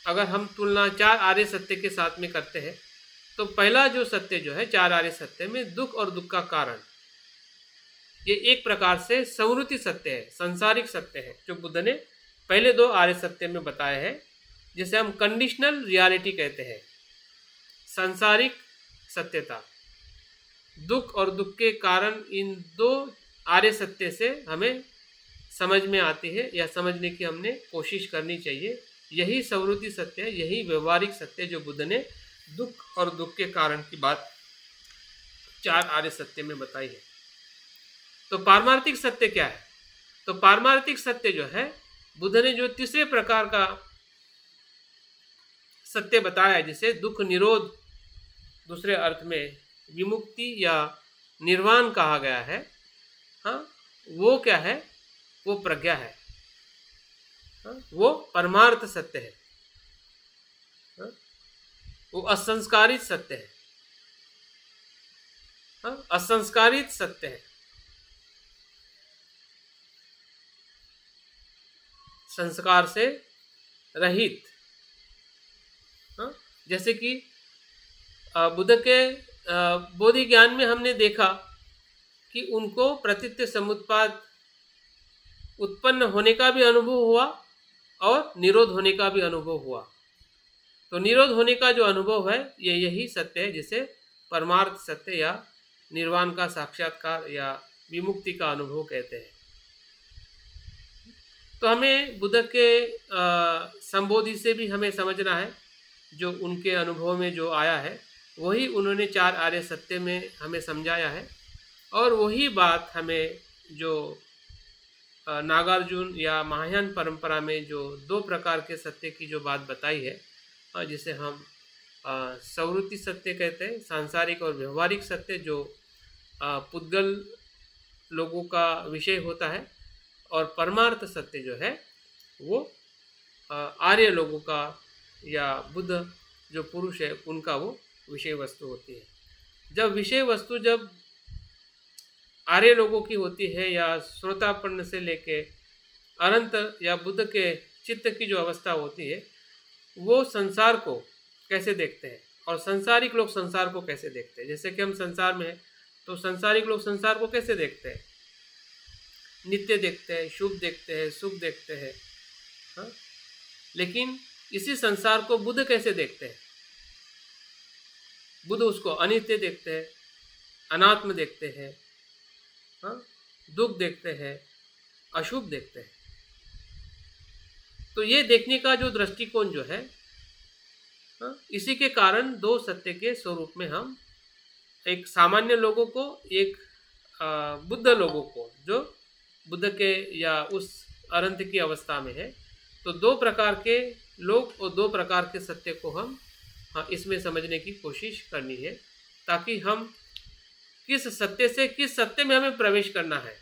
Speaker 1: अगर हम तुलना चार आर्य सत्य के साथ में करते हैं, तो पहला जो सत्य जो है चार आर्य सत्य में दुख और दुख का कारण, ये एक प्रकार से संवृत्ति सत्य है, संसारिक सत्य है, जो बुद्ध ने पहले दो आर्य सत्य में बताए हैं, जिसे हम कंडीशनल रियलिटी कहते हैं। सांसारिक सत्यता, दुख और दुख के कारण, इन दो आर्य सत्य से हमें समझ में आती है या समझने की हमने कोशिश करनी चाहिए। यही संवृत्ति सत्य है, यही व्यवहारिक सत्य जो बुद्ध ने दुख और दुख के कारण की बात चार आर्य सत्य में बताई है। तो पारमार्थिक सत्य क्या है? तो पारमार्थिक सत्य जो है, बुद्ध ने जो तीसरे प्रकार का सत्य बताया है, जिसे दुख निरोध, दूसरे अर्थ में विमुक्ति या निर्वाण कहा गया है, वो क्या है? वो प्रज्ञा है, वो परमार्थ सत्य है, वो असंस्कारित सत्य है, असंस्कारित सत्य है, संस्कार से रहित। जैसे कि बुद्ध के बोधि ज्ञान में हमने देखा कि उनको प्रतीत्य समुत्पाद उत्पन्न होने का भी अनुभव हुआ और निरोध होने का भी अनुभव हुआ। तो निरोध होने का जो अनुभव है ये यही सत्य है जिसे परमार्थ सत्य या निर्वाण का साक्षात्कार या विमुक्ति का अनुभव कहते हैं। तो हमें बुद्ध के संबोधि से भी हमें समझना है, जो उनके अनुभव में जो आया है वही उन्होंने चार आर्य सत्य में हमें समझाया है, और वही बात हमें जो नागार्जुन या महायान परंपरा में जो दो प्रकार के सत्य की जो बात बताई है, जिसे हम सवृत्ति सत्य कहते हैं, सांसारिक और व्यवहारिक सत्य जो पुद्गल लोगों का विषय होता है, और परमार्थ सत्य जो है वो आर्य लोगों का या बुद्ध जो पुरुष है उनका वो विषय वस्तु होती है। जब विषय वस्तु जब आर्य लोगों की होती है या श्रोतापन्न से लेके अनंत या बुद्ध के चित्त की जो अवस्था होती है, वो संसार को कैसे देखते हैं और संसारिक लोग संसार को कैसे देखते हैं। जैसे कि हम संसार में हैं तो संसारिक लोग संसार को कैसे देखते हैं, नित्य देखते हैं, शुभ देखते हैं, सुख देखते हैं, हाँ? लेकिन इसी संसार को बुद्ध कैसे देखते हैं? बुद्ध उसको अनित्य देखते हैं, अनात्म देखते हैं, हाँ? दुख देखते हैं, अशुभ देखते हैं। तो ये देखने का जो दृष्टिकोण जो है, हाँ? इसी के कारण दो सत्य के स्वरूप में हम एक सामान्य लोगों को, एक बुद्ध लोगों को जो बुद्ध के या उस अनंत की अवस्था में है, तो दो प्रकार के लोग और दो प्रकार के सत्य को हम इसमें समझने की कोशिश करनी है, ताकि हम किस सत्य से किस सत्य में हमें प्रवेश करना है।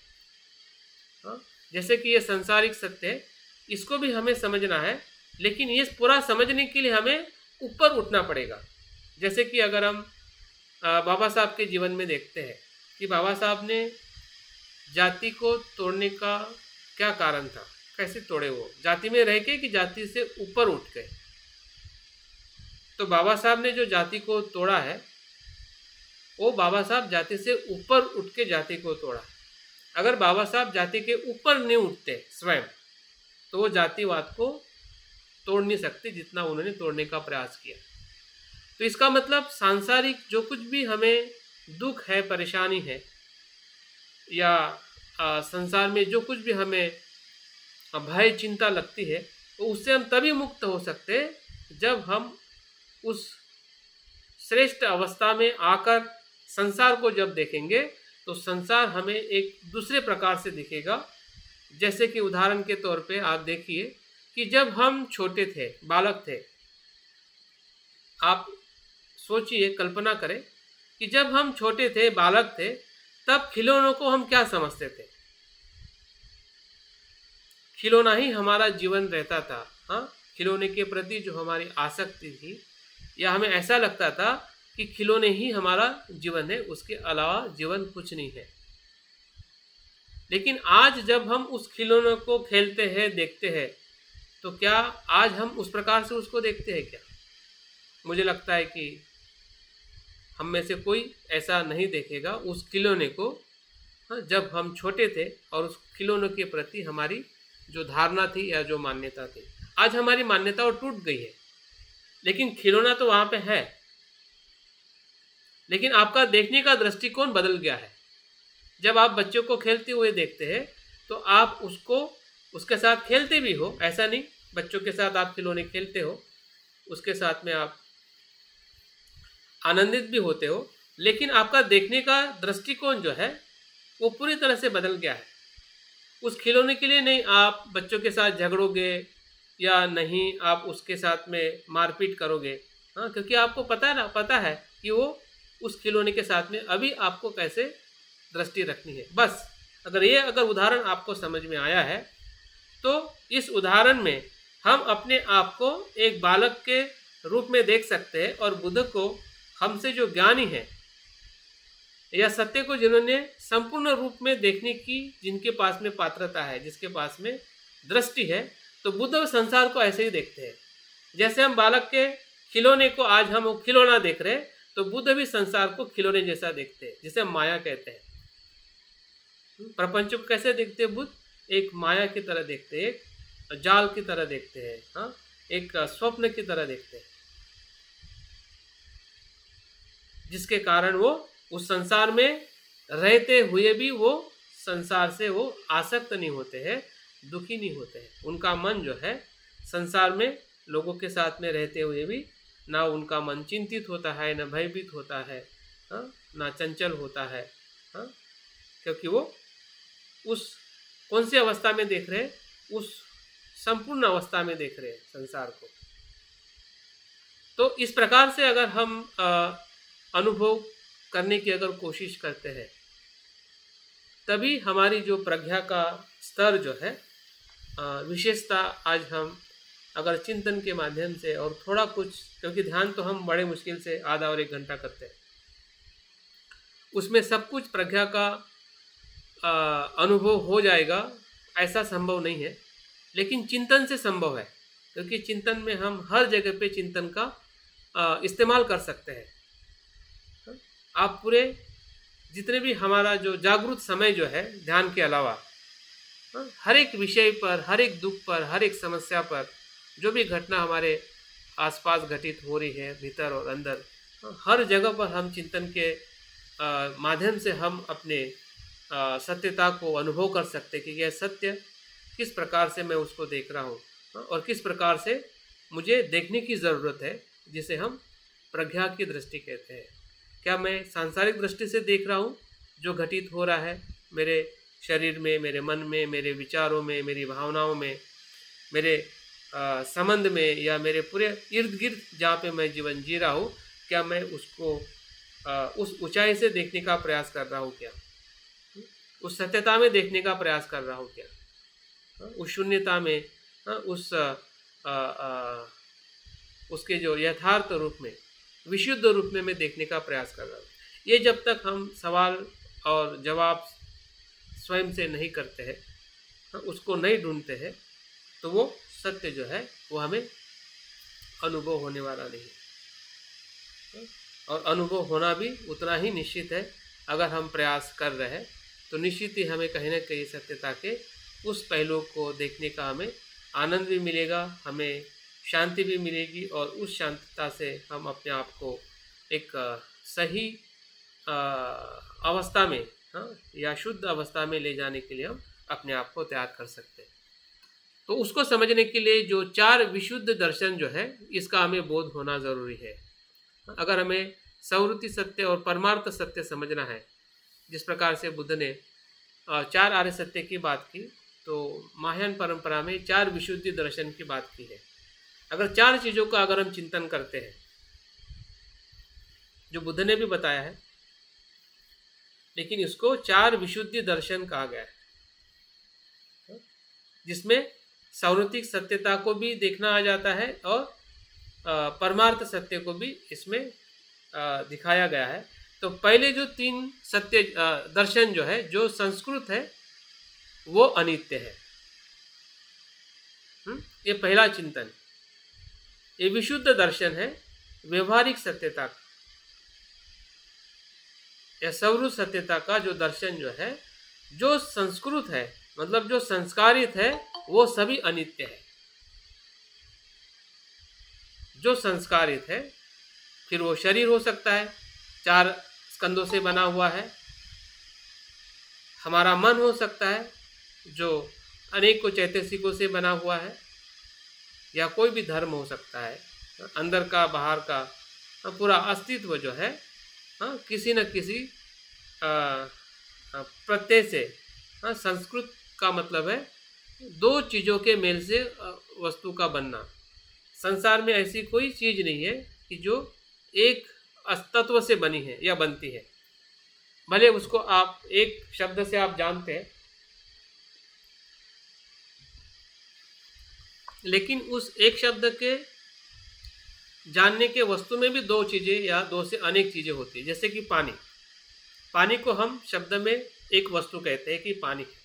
Speaker 1: जैसे कि ये सांसारिक सत्य है, इसको भी हमें समझना है, लेकिन ये पूरा समझने के लिए हमें ऊपर उठना पड़ेगा। जैसे कि अगर हम बाबा साहब के जीवन में देखते हैं कि बाबा साहब ने जाति को तोड़ने का क्या कारण था, कैसे तोड़े, वो जाति में रह के कि जाति से ऊपर उठ गए। तो बाबा साहब ने जो जाति को तोड़ा है, वो बाबा साहब जाति से ऊपर उठ के जाति को तोड़ा। अगर बाबा साहब जाति के ऊपर नहीं उठते स्वयं, तो वो जातिवाद को तोड़ नहीं सकते जितना उन्होंने तोड़ने का प्रयास किया। तो इसका मतलब सांसारिक जो कुछ भी हमें दुख है, परेशानी है, या संसार में जो कुछ भी हमें भय चिंता लगती है, तो उससे हम तभी मुक्त हो सकते हैं जब हम उस श्रेष्ठ अवस्था में आकर संसार को जब देखेंगे, तो संसार हमें एक दूसरे प्रकार से दिखेगा। जैसे कि उदाहरण के तौर पे आप देखिए कि जब हम छोटे थे, बालक थे, आप सोचिए, कल्पना करें कि जब हम छोटे थे, बालक थे, तब खिलौनों को हम क्या समझते थे? खिलौना ही हमारा जीवन रहता था। हाँ, खिलौने के प्रति जो हमारी आसक्ति थी, या हमें ऐसा लगता था कि खिलौने ही हमारा जीवन है, उसके अलावा जीवन कुछ नहीं है। लेकिन आज जब हम उस खिलौनों को खेलते हैं, देखते हैं, तो क्या आज हम उस प्रकार से उसको देखते हैं क्या? मुझे लगता है कि हम में से कोई ऐसा नहीं देखेगा उस खिलौने को, जब हम छोटे थे और उस खिलौनों के प्रति हमारी जो धारणा थी या जो मान्यता थी। आज हमारी मान्यता टूट गई है, लेकिन खिलौना तो वहाँ पे है, लेकिन आपका देखने का दृष्टिकोण बदल गया है। जब आप बच्चों को खेलते हुए देखते हैं तो आप उसको उसके साथ खेलते भी हो, ऐसा नहीं, बच्चों के साथ आप खिलौने खेलते हो, उसके साथ में आप आनंदित भी होते हो, लेकिन आपका देखने का दृष्टिकोण जो है वो पूरी तरह से बदल गया है। उस खिलौने के लिए नहीं आप बच्चों के साथ झगड़ोगे, या नहीं आप उसके साथ में मारपीट करोगे, हाँ, क्योंकि आपको पता है कि वो उस खिलौने के साथ में अभी आपको कैसे दृष्टि रखनी है। बस अगर उदाहरण आपको समझ में आया है, तो इस उदाहरण में हम अपने आप को एक बालक के रूप में देख सकते हैं, और बुद्ध को हमसे जो ज्ञानी है या सत्य को जिन्होंने संपूर्ण रूप में देखने की जिनके पास में पात्रता है, जिसके पास में दृष्टि है, तो बुद्ध संसार को ऐसे ही देखते हैं। जैसे हम बालक के खिलौने को आज हम खिलौना देख रहे हैं, तो बुद्ध भी संसार को खिलौने जैसा देखते हैं, जिसे हम माया कहते हैं। प्रपंच को कैसे देखते हैं बुद्ध? एक माया की तरह देखते हैं, एक जाल की तरह देखते हैं, हाँ, एक स्वप्न की तरह देखते हैं, जिसके कारण वो उस संसार में रहते हुए भी वो संसार से वो आसक्त नहीं होते हैं, दुखी नहीं होते हैं। उनका मन जो है संसार में लोगों के साथ में रहते हुए भी ना उनका मन चिंतित होता है, ना भयभीत होता है, हाँ, ना चंचल होता है, हाँ, क्योंकि वो उस कौन सी अवस्था में देख रहे हैं? उस संपूर्ण अवस्था में देख रहे हैं संसार को। तो इस प्रकार से अगर हम अनुभव करने की अगर कोशिश करते हैं, तभी हमारी जो प्रज्ञा का स्तर जो है विशेषता आज हम अगर चिंतन के माध्यम से और थोड़ा कुछ, क्योंकि ध्यान तो हम बड़े मुश्किल से आधा और 1 घंटा करते हैं, उसमें सब कुछ प्रज्ञा का अनुभव हो जाएगा ऐसा संभव नहीं है, लेकिन चिंतन से संभव है, क्योंकि चिंतन में हम हर जगह पे चिंतन का इस्तेमाल कर सकते हैं। आप पूरे जितने भी हमारा जो जागरूक समय जो है ध्यान के अलावा, हर एक विषय पर, हर एक दुख पर, हर एक समस्या पर, जो भी घटना हमारे आसपास घटित हो रही है भीतर और अंदर, हर जगह पर हम चिंतन के माध्यम से हम अपने सत्यता को अनुभव कर सकते हैं कि यह सत्य किस प्रकार से मैं उसको देख रहा हूँ और किस प्रकार से मुझे देखने की ज़रूरत है, जिसे हम प्रज्ञा की दृष्टि कहते हैं। क्या मैं सांसारिक दृष्टि से देख रहा हूँ जो घटित हो रहा है मेरे शरीर में, मेरे मन में, मेरे विचारों में, मेरी भावनाओं में, मेरे संबंध में, या मेरे पूरे इर्द गिर्द जहाँ पे मैं जीवन जी रहा हूँ, क्या मैं उसको उस ऊंचाई से देखने का प्रयास कर रहा हूँ क्या? उस सत्यता में देखने का प्रयास कर रहा हूँ क्या? उस शून्यता में, उसके जो यथार्थ रूप में, विशुद्ध रूप में मैं देखने का प्रयास कर रहा हूँ। ये जब तक हम सवाल और जवाब स्वयं से नहीं करते हैं, उसको नहीं ढूंढते हैं, तो वो सत्य जो है वो हमें अनुभव होने वाला नहीं है। और अनुभव होना भी उतना ही निश्चित है। अगर हम प्रयास कर रहे हैं तो निश्चित ही हमें कहीं ना कहीं सत्यता के उस पहलू को देखने का हमें आनंद भी मिलेगा, हमें शांति भी मिलेगी, और उस शांतता से हम अपने आप को एक सही अवस्था में, या शुद्ध अवस्था में ले जाने के लिए हम अपने आप को तैयार कर सकते हैं। तो उसको समझने के लिए जो 4 विशुद्ध दर्शन जो है, इसका हमें बोध होना ज़रूरी है। अगर हमें सवृत्ति सत्य और परमार्थ सत्य समझना है, जिस प्रकार से बुद्ध ने 4 आर्य सत्य की बात की, तो महायान परंपरा में 4 विशुद्धि दर्शन की बात की है। अगर 4 चीज़ों का अगर हम चिंतन करते हैं, जो बुद्ध ने भी बताया है, लेकिन इसको 4 विशुद्धि दर्शन कहा गया है, जिसमें सार्वत्रिक सत्यता को भी देखना आ जाता है और परमार्थ सत्य को भी इसमें दिखाया गया है। तो पहले जो 3 सत्य दर्शन जो है, जो संस्कृत है, वो अनित्य है। ये पहला चिंतन। ये विशुद्ध दर्शन है व्यवहारिक सत्यता का, या सवृत सत्यता का जो दर्शन जो है, जो संस्कृत है, मतलब जो संस्कारित है, वो सभी अनित्य है। जो संस्कारित है, फिर वो शरीर हो सकता है, 4 स्कंदों से बना हुआ है, हमारा मन हो सकता है जो अनेक को चैतसिकों से बना हुआ है, या कोई भी धर्म हो सकता है, अंदर का बाहर का पूरा अस्तित्व जो है किसी न किसी प्रत्यय से, संस्कृत का मतलब है 2 चीज़ों के मेल से वस्तु का बनना। संसार में ऐसी कोई चीज़ नहीं है कि जो एक तत्व से बनी है या बनती है, भले उसको आप एक शब्द से आप जानते हैं, लेकिन उस एक शब्द के जानने के वस्तु में भी 2 चीज़ें या 2 से अनेक चीज़ें होती है। जैसे कि पानी, पानी को हम शब्द में एक वस्तु कहते हैं कि पानी है,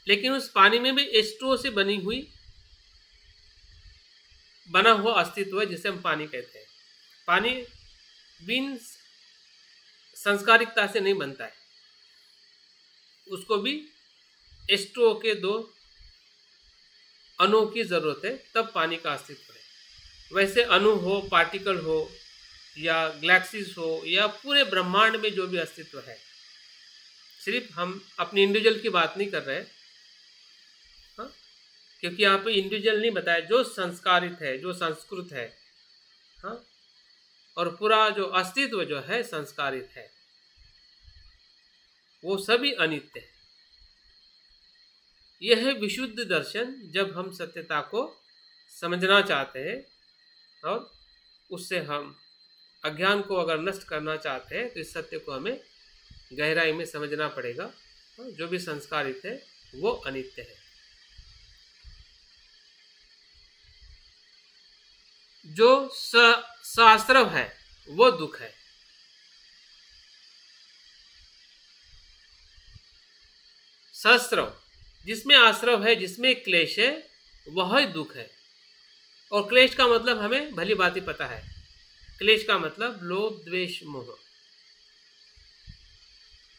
Speaker 1: लेकिन उस पानी में भी H2O से बना हुआ अस्तित्व है, जिसे हम पानी कहते हैं। पानी बिन संस्कारिकता से नहीं बनता है, उसको भी H2O के 2 अणुओं की ज़रूरत है, तब पानी का अस्तित्व है। वैसे अणु हो, पार्टिकल हो या गैलेक्सीज हो या पूरे ब्रह्मांड में जो भी अस्तित्व है, सिर्फ हम अपनी इंडिविजुअल की बात नहीं कर रहे, हाँ, क्योंकि यहाँ पे इंडिविजुअल नहीं बताया, जो संस्कारित है, जो संस्कृत है, हाँ, और पूरा जो अस्तित्व जो है संस्कारित है, वो सभी अनित्य है। यह है विशुद्ध दर्शन, जब हम सत्यता को समझना चाहते हैं और उससे हम अज्ञान को अगर नष्ट करना चाहते हैं तो इस सत्य को हमें गहराई में समझना पड़ेगा। जो भी संस्कारित है वो अनित्य है। जो साश्रव है वो दुख है। सहस्रव, जिसमें आश्रव है, जिसमें क्लेश है, वह दुख है। और क्लेश का मतलब हमें भली भांति पता है। क्लेश का मतलब लोभ, द्वेष, मोह।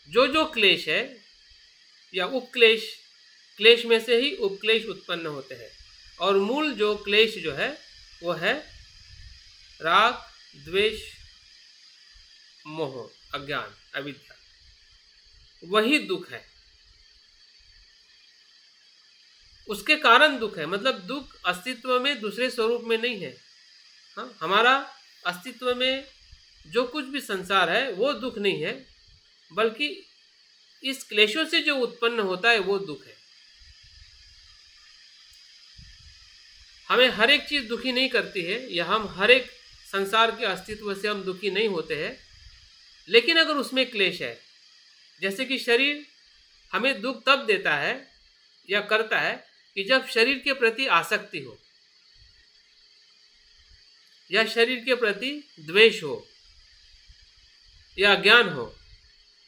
Speaker 1: जो क्लेश है या उपक्लेश, क्लेश में से ही उपक्लेश उत्पन्न होते हैं। और मूल जो क्लेश जो है वो है राग, द्वेष, मोह, अज्ञान, अविद्या। वही दुख है। उसके कारण दुख है, मतलब दुख अस्तित्व में दूसरे स्वरूप में नहीं है। हाँ, हमारा अस्तित्व में जो कुछ भी संसार है वो दुख नहीं है, बल्कि इस क्लेशों से जो उत्पन्न होता है वो दुख है। हमें हर एक चीज दुखी नहीं करती है, या हम हर एक संसार के अस्तित्व से हम दुखी नहीं होते हैं, लेकिन अगर उसमें क्लेश है, जैसे कि शरीर हमें दुख तब देता है या करता है कि जब शरीर के प्रति आसक्ति हो या शरीर के प्रति द्वेष हो या अज्ञान हो।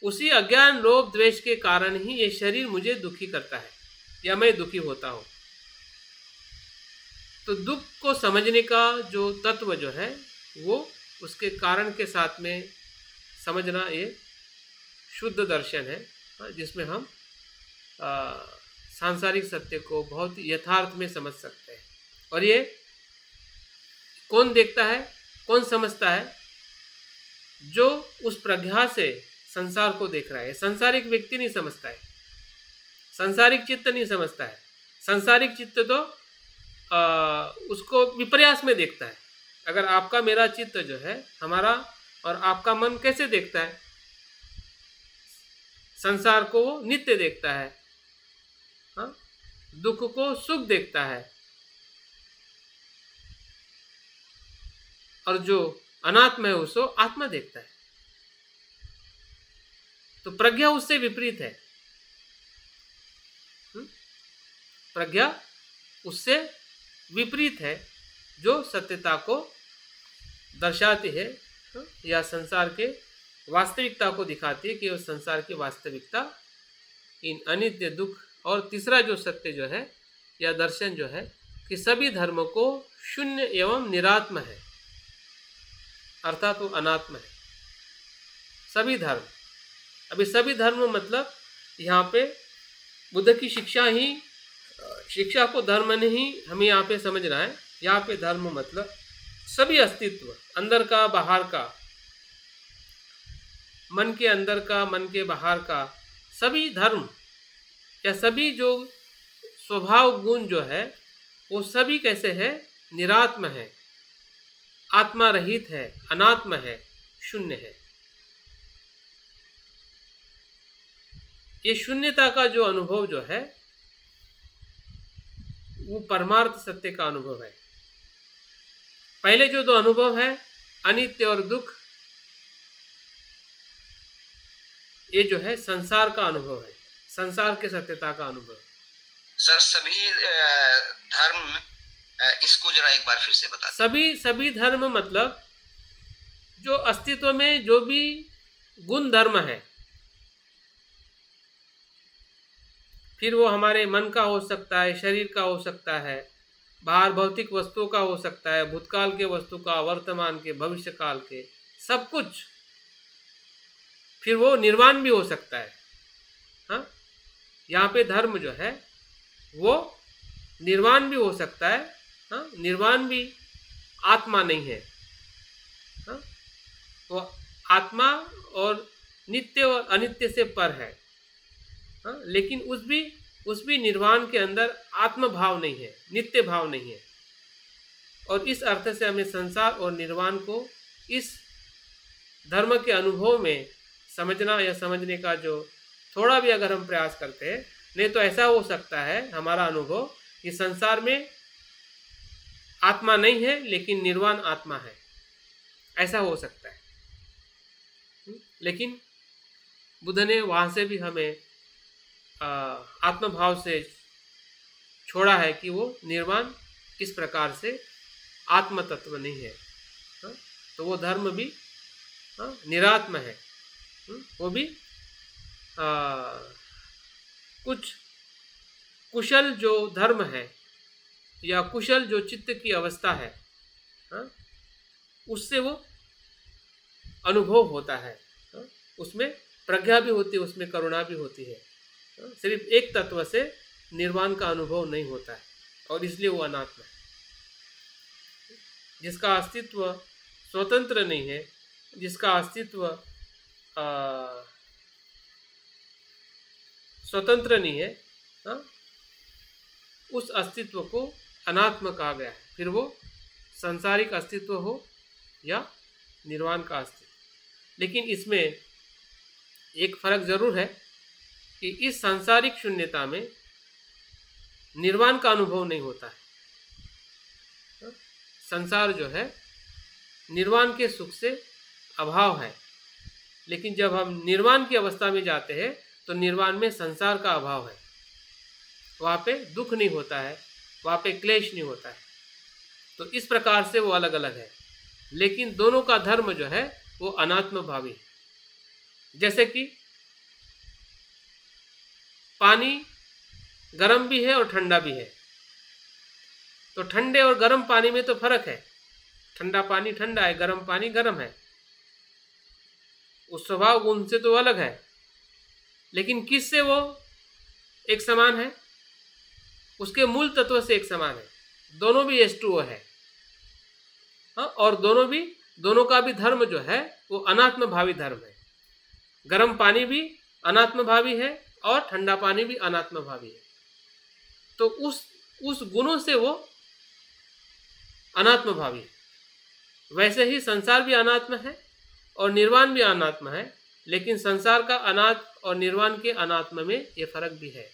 Speaker 1: उसी अज्ञान, लोभ, द्वेष के कारण ही ये शरीर मुझे दुखी करता है या मैं दुखी होता हूं। तो दुख को समझने का जो तत्व जो है वो उसके कारण के साथ में समझना ये शुद्ध दर्शन है, जिसमें हम सांसारिक सत्य को बहुत यथार्थ में समझ सकते हैं। और ये कौन देखता है, कौन समझता है? जो उस प्रज्ञा से संसार को देख रहा है। सांसारिक व्यक्ति नहीं समझता है, सांसारिक चित्त नहीं समझता है। सांसारिक चित्त तो उसको विपर्यास में देखता है। अगर आपका मेरा चित्त जो है, हमारा और आपका मन कैसे देखता है? संसार को वो नित्य देखता है, हाँ? दुख को सुख देखता है, और जो अनात्म है उसको आत्मा देखता है। तो प्रज्ञा उससे विपरीत है। प्रज्ञा उससे विपरीत है, जो सत्यता को दर्शाती है या संसार के वास्तविकता को दिखाती है कि उस संसार की वास्तविकता इन अनित्य, दुख, और तीसरा जो सत्य जो है या दर्शन जो है कि सभी धर्म को शून्य एवं निरात्म है, अर्थात वो अनात्म है। सभी धर्म, अभी सभी धर्म मतलब यहाँ पे बुद्ध की शिक्षा को धर्म नहीं हमें यहाँ पे समझना है। यहाँ पे धर्म मतलब सभी अस्तित्व, अंदर का, बाहर का, मन के अंदर का, मन के बाहर का, सभी धर्म या सभी जो स्वभाव गुण जो है वो सभी कैसे है? निरात्म है, आत्मा रहित है, अनात्म है, शून्य है। ये शून्यता का जो अनुभव जो है वो परमार्थ सत्य का अनुभव है। पहले जो दो अनुभव है, अनित्य और दुख, ये जो है संसार का अनुभव है, संसार के सत्यता का अनुभव।
Speaker 2: सर, सभी धर्म, इसको जरा एक बार फिर से बता दें।
Speaker 1: सभी धर्म मतलब जो अस्तित्व में जो भी गुण धर्म है, फिर वो हमारे मन का हो सकता है, शरीर का हो सकता है, बाहर भौतिक वस्तुओं का हो सकता है, भूतकाल के वस्तु का, वर्तमान के, भविष्य काल के, सब कुछ। फिर वो निर्वाण भी हो सकता है, हाँ? यहाँ पे धर्म जो है वो निर्वाण भी हो सकता है। हाँ, निर्वाण भी आत्मा नहीं है। हाँ, वो आत्मा और नित्य और अनित्य से पर है। हाँ, लेकिन उस भी निर्वाण के अंदर आत्म भाव नहीं है, नित्य भाव नहीं है। और इस अर्थ से हमें संसार और निर्वाण को इस धर्म के अनुभव में समझना या समझने का जो थोड़ा भी अगर हम प्रयास करते हैं, नहीं तो ऐसा हो सकता है हमारा अनुभव कि संसार में आत्मा नहीं है लेकिन निर्वाण आत्मा है, ऐसा हो सकता है। लेकिन बुद्ध ने वहाँ से भी हमें आत्मभाव से छोड़ा है कि वो निर्वाण किस प्रकार से आत्म तत्व नहीं है। तो वो धर्म भी निरात्म है। वो भी कुछ कुशल जो धर्म है या कुशल जो चित्त की अवस्था है, उससे वो अनुभव होता है। उसमें प्रज्ञा भी होती है, उसमें करुणा भी होती है। सिर्फ एक तत्व से निर्वाण का अनुभव नहीं होता है और इसलिए वो अनात्म है। जिसका अस्तित्व स्वतंत्र नहीं है, जिसका अस्तित्व स्वतंत्र नहीं है, उस अस्तित्व को अनात्म कहा गया है। फिर वो सांसारिक अस्तित्व हो या निर्वाण का अस्तित्व। लेकिन इसमें एक फर्क जरूर है कि इस सांसारिक शून्यता में निर्वाण का अनुभव नहीं होता है। संसार जो है निर्वाण के सुख से अभाव है, लेकिन जब हम निर्वाण की अवस्था में जाते हैं तो निर्वाण में संसार का अभाव है। वहाँ पे दुख नहीं होता है, वहाँ पे क्लेश नहीं होता है। तो इस प्रकार से वो अलग अलग है, लेकिन दोनों का धर्म जो है वो अनात्म भावी है। जैसे कि पानी गर्म भी है और ठंडा भी है, तो ठंडे और गर्म पानी में तो फर्क है। ठंडा पानी ठंडा है, गर्म पानी गर्म है। उस स्वभाव गुण से तो अलग है, लेकिन किससे वो एक समान है? उसके मूल तत्व से एक समान है। दोनों भी H2O है। और दोनों का भी धर्म जो है वो अनात्म भावी धर्म है। गर्म पानी भी अनात्म भावी है और ठंडा पानी भी अनात्म भावी है। तो उस गुणों से वो अनात्म भावी है। वैसे ही संसार भी अनात्म है और निर्वाण भी अनात्म है, लेकिन संसार का अनात्म और निर्वाण के अनात्म में ये फर्क भी है।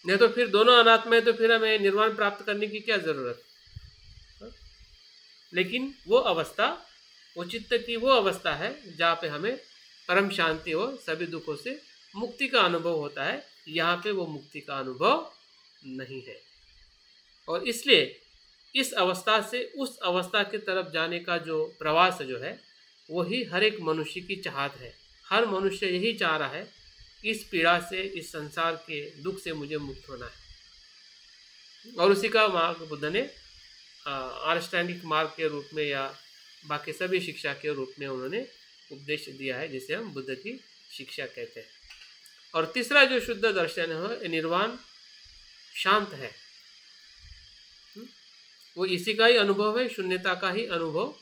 Speaker 1: नहीं तो फिर दोनों अनात्म है तो फिर हमें निर्वाण प्राप्त करने की क्या जरूरत। लेकिन वो अवस्था, वो चित्त की वो अवस्था है जहाँ पे हमें परम शांति और सभी दुखों से मुक्ति का अनुभव होता है। यहाँ पे वो मुक्ति का अनुभव नहीं है, और इसलिए इस अवस्था से उस अवस्था की तरफ जाने का जो प्रवास जो है वही हर एक मनुष्य की चाहत है। हर मनुष्य यही चाह रहा है, इस पीड़ा से, इस संसार के दुख से मुझे मुक्त होना है। और उसी का मार्ग बुद्ध ने आर्ष्टांगिक मार्ग के रूप में या बाकी सभी शिक्षा के रूप में उन्होंने उपदेश दिया है, जिसे हम बुद्ध की शिक्षा कहते हैं। और तीसरा जो शुद्ध दर्शन है, निर्वाण शांत है। वो इसी का ही अनुभव है, शून्यता का ही अनुभव।